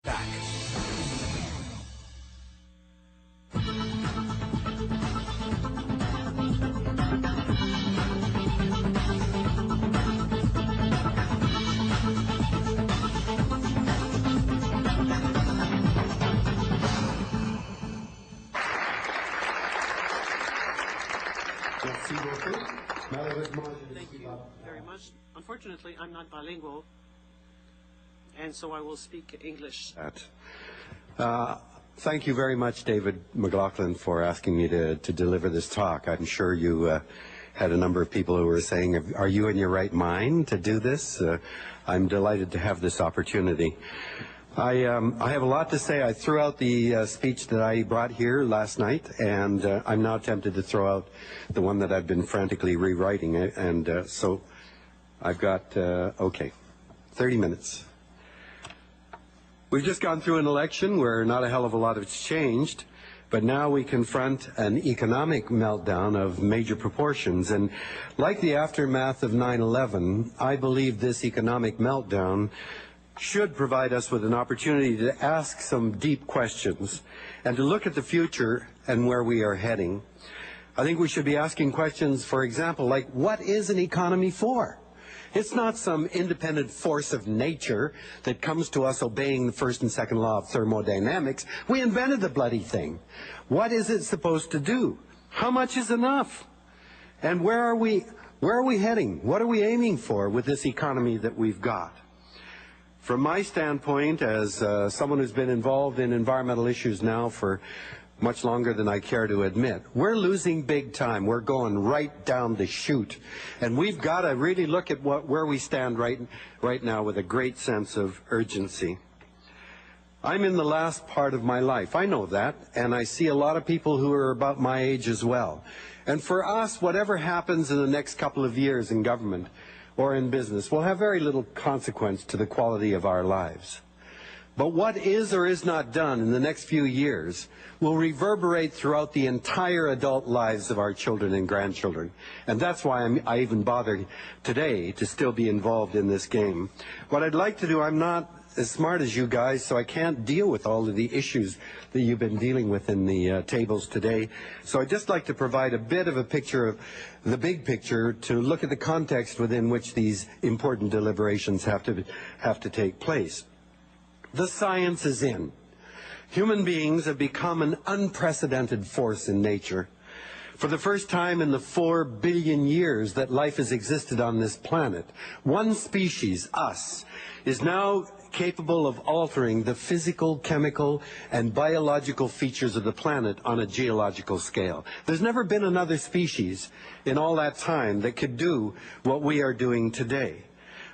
back. Thank you very much. Unfortunately, I'm not bilingual, and so I will speak English. Thank you very much, David McLaughlin, for asking me to deliver this talk. I'm sure you had a number of people who were saying, are you in your right mind to do this? I'm delighted to have this opportunity. I have a lot to say. I threw out the speech that I brought here last night, and I'm now tempted to throw out the one that I've been frantically rewriting, and so I've got, 30 minutes. We've just gone through an election where not a hell of a lot has changed, but now we confront an economic meltdown of major proportions. And like the aftermath of 9/11, I believe this economic meltdown should provide us with an opportunity to ask some deep questions and to look at the future and where we are heading. I think we should be asking questions, for example, like, what is an economy for? It's not some independent force of nature that comes to us obeying the first and second law of thermodynamics. We invented the bloody thing. What is it supposed to do? How much is enough? And where are we heading? What are we aiming for with this economy that we've got? From my standpoint, as someone who's been involved in environmental issues now for much longer than I care to admit, we're losing big time. We're going right down the chute. And we've got to really look at where we stand right now with a great sense of urgency. I'm in the last part of my life. I know that. And I see a lot of people who are about my age as well. And for us, whatever happens in the next couple of years in government or in business will have very little consequence to the quality of our lives. But what is or is not done in the next few years will reverberate throughout the entire adult lives of our children and grandchildren. And that's why I even bother today to still be involved in this game. What I'd like to do, I'm not as smart as you guys, so I can't deal with all of the issues that you've been dealing with in the tables today. So I'd just like to provide a bit of a picture of the big picture to look at the context within which these important deliberations have to take place. The science is in. Human beings have become an unprecedented force in nature. For the first time in the 4 billion years that life has existed on this planet, one species, us, is now capable of altering the physical, chemical, and biological features of the planet on a geological scale. There's never been another species in all that time that could do what we are doing today.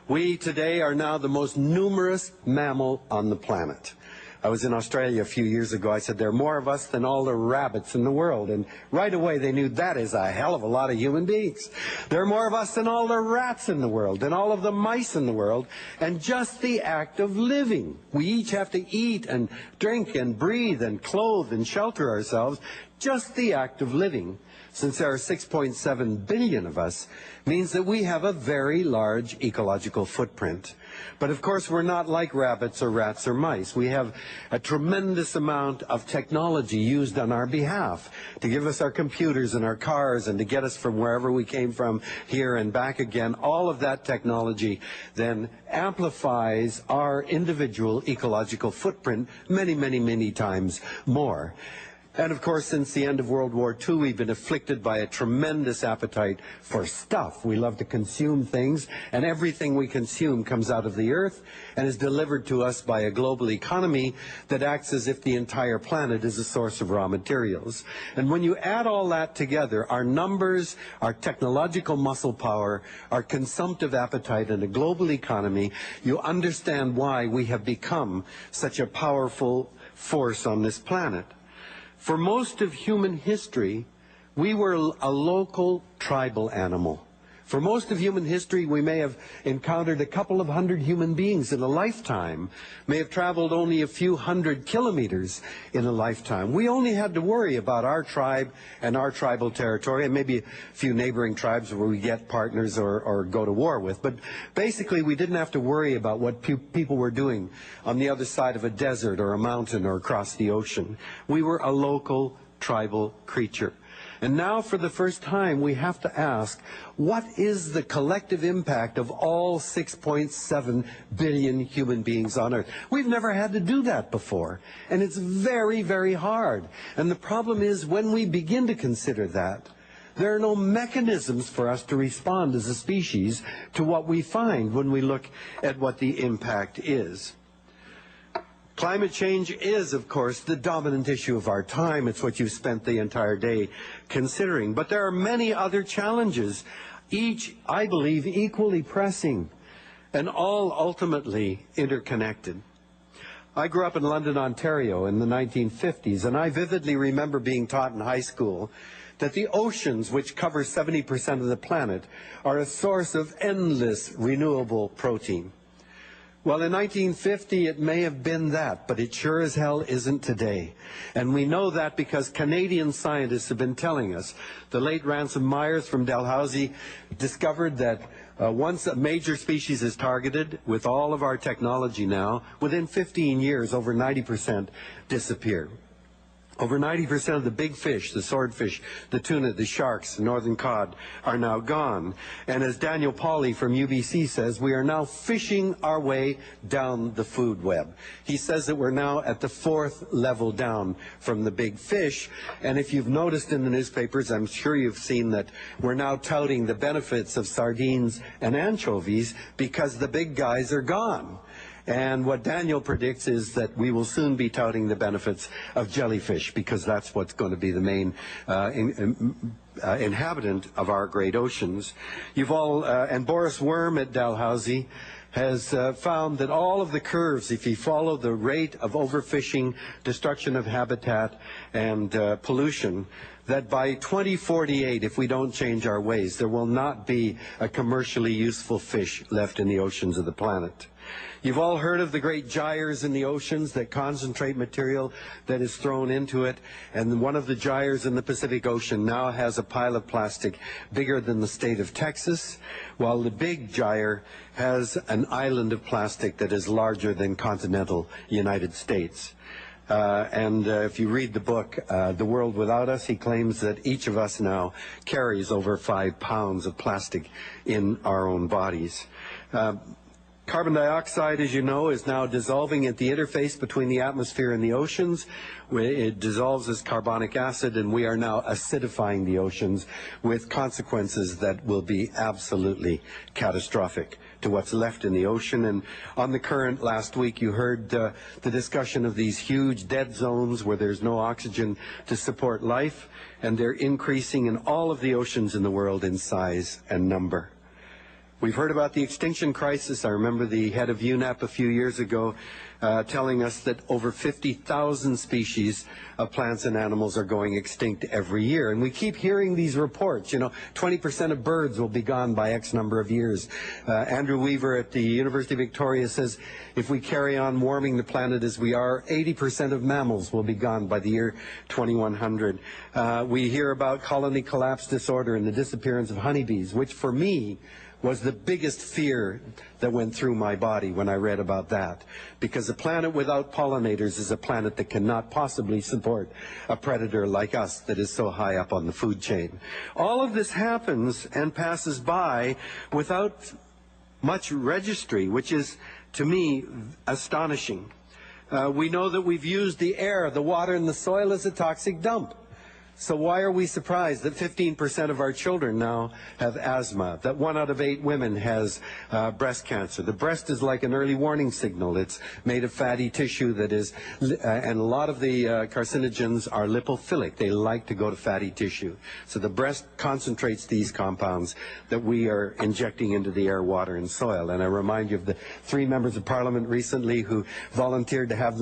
We today are now the most numerous mammal on the planet. I was in Australia a few years ago. I said, there are more of us than all the rabbits in the world. And right away they knew that is a hell of a lot of human beings. There are more of us than all the rats in the world, than all of the mice in the world. And just the act of living. We each have to eat and drink and breathe and clothe and shelter ourselves. Just the act of living, since there are 6.7 billion of us, means that we have a very large ecological footprint. But of course we're not like rabbits or rats or mice. We have a tremendous amount of technology used on our behalf to give us our computers and our cars and to get us from wherever we came from here and back again. All of that technology then amplifies our individual ecological footprint many, many, many times more. And of course, since the end of World War II, we've been afflicted by a tremendous appetite for stuff. We love to consume things, and everything we consume comes out of the earth and is delivered to us by a global economy that acts as if the entire planet is a source of raw materials. And when you add all that together, our numbers, our technological muscle power, our consumptive appetite, and a global economy, you understand why we have become such a powerful force on this planet. For most of human history, we were a local tribal animal. For most of human history, we may have encountered a couple of hundred human beings in a lifetime, may have traveled only a few hundred kilometers in a lifetime. We only had to worry about our tribe and our tribal territory, and maybe a few neighboring tribes where we get partners or go to war with. But basically, we didn't have to worry about what people were doing on the other side of a desert or a mountain or across the ocean. We were a local tribal creature. And now, for the first time, we have to ask, what is the collective impact of all 6.7 billion human beings on Earth? We've never had to do that before, and it's very, very hard. And the problem is, when we begin to consider that, there are no mechanisms for us to respond as a species to what we find when we look at what the impact is. Climate change is, of course, the dominant issue of our time. It's what you've spent the entire day considering. But there are many other challenges, each, I believe, equally pressing, and all ultimately interconnected. I grew up in London, Ontario in the 1950s, and I vividly remember being taught in high school that the oceans, which cover 70% of the planet, are a source of endless renewable protein. Well, in 1950, it may have been that, but it sure as hell isn't today. And we know that because Canadian scientists have been telling us. The late Ransom Myers from Dalhousie discovered that once a major species is targeted, with all of our technology now, within 15 years, over 90% disappear. Over 90% of the big fish, the swordfish, the tuna, the sharks, the northern cod, are now gone. And as Daniel Pauly from UBC says, we are now fishing our way down the food web. He says that we're now at the 4th level down from the big fish. And if you've noticed in the newspapers, I'm sure you've seen that we're now touting the benefits of sardines and anchovies because the big guys are gone. And what Daniel predicts is that we will soon be touting the benefits of jellyfish because that's what's going to be the main inhabitant of our great oceans. You've all, and Boris Worm at Dalhousie has found that all of the curves, if you follow the rate of overfishing, destruction of habitat, and pollution, that by 2048, if we don't change our ways, there will not be a commercially useful fish left in the oceans of the planet. You've all heard of the great gyres in the oceans that concentrate material that is thrown into it, and one of the gyres in the Pacific Ocean now has a pile of plastic bigger than the state of Texas, while the big gyre has an island of plastic that is larger than continental United States. If you read the book, The World Without Us, he claims that each of us now carries over 5 pounds of plastic in our own bodies. Carbon dioxide, as you know, is now dissolving at the interface between the atmosphere and the oceans. It dissolves as carbonic acid, and we are now acidifying the oceans with consequences that will be absolutely catastrophic to what's left in the ocean. And on The Current last week, you heard the discussion of these huge dead zones where there's no oxygen to support life, and they're increasing in all of the oceans in the world in size and number. We've heard about the extinction crisis. I remember the head of UNEP a few years ago telling us that over 50,000 species of plants and animals are going extinct every year. And we keep hearing these reports, 20% of birds will be gone by X number of years. Andrew Weaver at the University of Victoria says if we carry on warming the planet as we are, 80% of mammals will be gone by the year 2100. We hear about colony collapse disorder and the disappearance of honeybees, which for me was the biggest fear that went through my body when I read about that. Because a planet without pollinators is a planet that cannot possibly support a predator like us that is so high up on the food chain. All of this happens and passes by without much registry, which is, to me, astonishing. We know that we've used the air, the water, and the soil as a toxic dump. So why are we surprised that 15% of our children now have asthma, that 1 out of 8 women has breast cancer? The breast is like an early warning signal. It's made of fatty tissue that is, and a lot of the carcinogens are lipophilic. They like to go to fatty tissue. So the breast concentrates these compounds that we are injecting into the air, water, and soil. And I remind you of the 3 members of Parliament recently who volunteered to have them